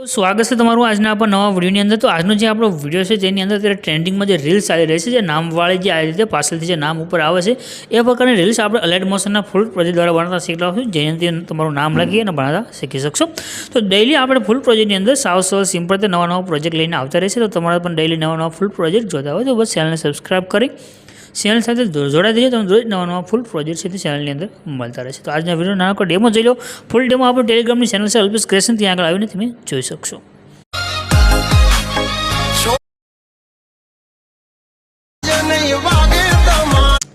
स्वागत है तमारू आज आप नवा विडियो अंदर। तो आज जो आप विडियो है तेनी अंदर अत्यारे ट्रेंडिंग में जो रील्स आई रही है नामवाड़ी जो आ रीते पाछळथी नाम ऊपर आवे छे ए प्रकारनी रील्स आप अलर्ट मोशनना फूल प्रोजेक्ट द्वारा बनाता शीखी लईशुं, जेनाथी तमारू नाम लखी अने बनाता शीखी शकशो। तो डेली आप फूल प्रोजेक्टनी अंदर साव सरल सिंपल रीते नवा प्रोजेक्ट लईने आवता रहेशे। तो तमारे पण डेली नवा फूल प्रोजेक्ट जोता होय तो बस चेनलने सब्सक्राइब करी चेनल साथ जोड़ाई दीजिए। तुम रोज नवा फूल प्रोजेक्ट है चेनल अंदर मलता रहे। तो आज वीडियो ना डेमो जी लो, फूल डेमो आप टेलिग्राम चेनल से अल्पेश क्रिएशन त्यां आगळ आवीने तमे जोई शकशो।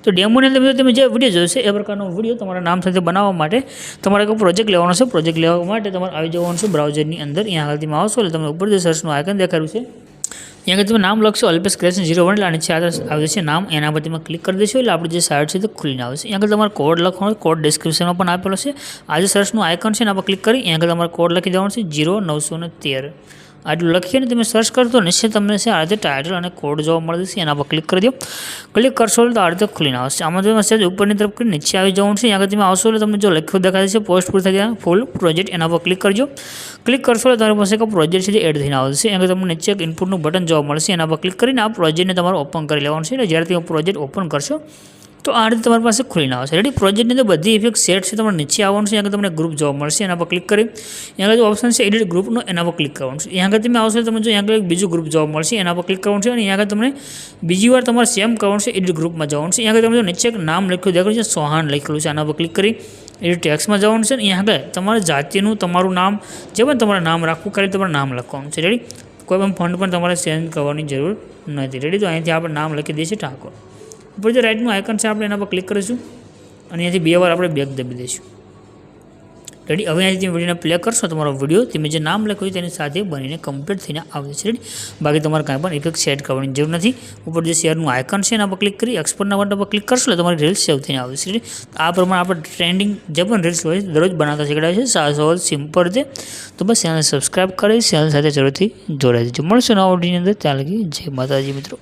तो डेमो ने अंदर તમે જે વિડિયો જોશે એ પ્રકારનો વિડિયો તમારા નામ સાથે બનાવવા માટે તમારે એક પ્રોજેક્ટ લેવાનો છે। પ્રોજેક્ટ લેવા માટે તમારે આવી જવાનું છે બ્રાઉઝરની અંદર। અહીંયા આગળ તમે આવશો એટલે તમને ઉપર જે સર્ચનું આઇકન દેખાડ્યું છે यहाँ अगर तुम नाम लखशो अल्पेश क्रिएशन 01 એટલે નીચે આવે છે નામ, એના પર તમે ક્લિક કરી દેશો એટલે આપણી જે સાઇટ છે તે ખુલીને આવશે। અહીંયા આગળ તમારે કોડ લખવાનો, કોડ ડિસ્ક્રિપ્શનમાં પણ આપેલો છે। આ જે સર્ચનું આઇકન છે એના પર ક્લિક કરી અહીંયા આગળ તમારે કોડ લખી દેવાનો છે 0913। આટલું લખીને તમે સર્ચ કરતો નિશ્ચય તમને છે આ રીતે ટાઇટલ અને કોડ જોવા મળે છે। એના પર ક્લિક કરી દો। ક્લિક કરશો તો આ રીતે ખુલીને આવશે। આમાં તમે સેજ ઉપરની તરફ કરી નીચે આવી જવાનું છે। અહીંયા તમે આવશો એટલે તમને જો લખ્યું દેખાય છે પોસ્ટ પૂરી થઈ ગયા ફૂલ પ્રોજેક્ટ, એના પર ક્લિક કરજો। ક્લિક કરશો એટલે તમારી પાસે એક પ્રોજેક્ટ છે જે એડ થઈને આવશે। અહીંયા તમને નીચે એક ઇનપુટનું બટન જોવા મળશે, એના પર ક્લિક કરીને આ પ્રોજેક્ટને તમારે ઓપન કરી લેવાનું છે। એટલે જ્યારે તમે પ્રોજેક્ટ ઓપન કરશો तो आ रीते तमारी पासे खुलीने आवशे। रेडी प्रोजेक्ट ने बधी इफेक्ट सेट है तमारे नीचे आववानुं छे। अहींया तमने ग्रुप जोवा मळशे, एना पर क्लिक करी अहींया जो ऑप्शन है एडिट ग्रुपनो एना पर क्लिक करवानुं छे। अहींया तमे आवशो तमने जो अहींया एक बीजुं ग्रुप जोवा मळशे एना पर क्लिक करवानुं छे अने अहींया तमने बीजी वार तमारे सेम करवानुं छे, एडिट ग्रुप में जवानुं छे। अहींया तमे जो नीचे एक नाम लख्युं देखाडे छे सोहान लखेलुं छे, एना पर क्लिक करी एडिट टेक्स्ट में जवानुं छे। अहींया तमारे जातिनुं तमारुं नाम जे पण तमारे नाम राखवुं खाली तमारे नाम लखवानुं छे। रेडी कोई पण फंड पण तमारे चेन्ज करवानी जरूर नथी। रेडी तो अहींथी आपणे नाम लखी दईशुं ठाकोर। ऊपर जो राइटનું आइकन है આપણે એના પર ક્લિક કરીશું અને અહીંયાથી બે વાર આપણે બેક દબી દઈશું। રેડી હવે અહીંયાથી તમે વિડીયોને પ્લે કરશો તમારો વિડીયો તમે જે નામ લખ્યું તેની સાથે બનીને કમ્પ્લીટ થઈને આવશે। રેડી બાકી તમારે કાંઈ પણ ઇફેક્ટ સેટ કરવાની જરૂર નથી। ઉપર જે શેરનું આઇકન છે એના પર ક્લિક કરી એક્સપોર્ટના બટન પર ક્લિક કરશો એટલે તમારી રીલ્સ સેવ થઈને આવશે। રેડી આ પ્રમાણે આપણે ટ્રેન્ડિંગ જે પણ રીલ્સ હોય દરરોજ બનાવતા શીખડાય છે સરળ સિમ્પલ રીતે। તો બસ ચેનલ સબસ્ક્રાઇબ કરી ચેનલ સાથે જરૂરથી જોડાઈ દેજો। મળશું નવા વિડીયોની અંદર। ત્યાં લગી જય માતાજી મિત્રો।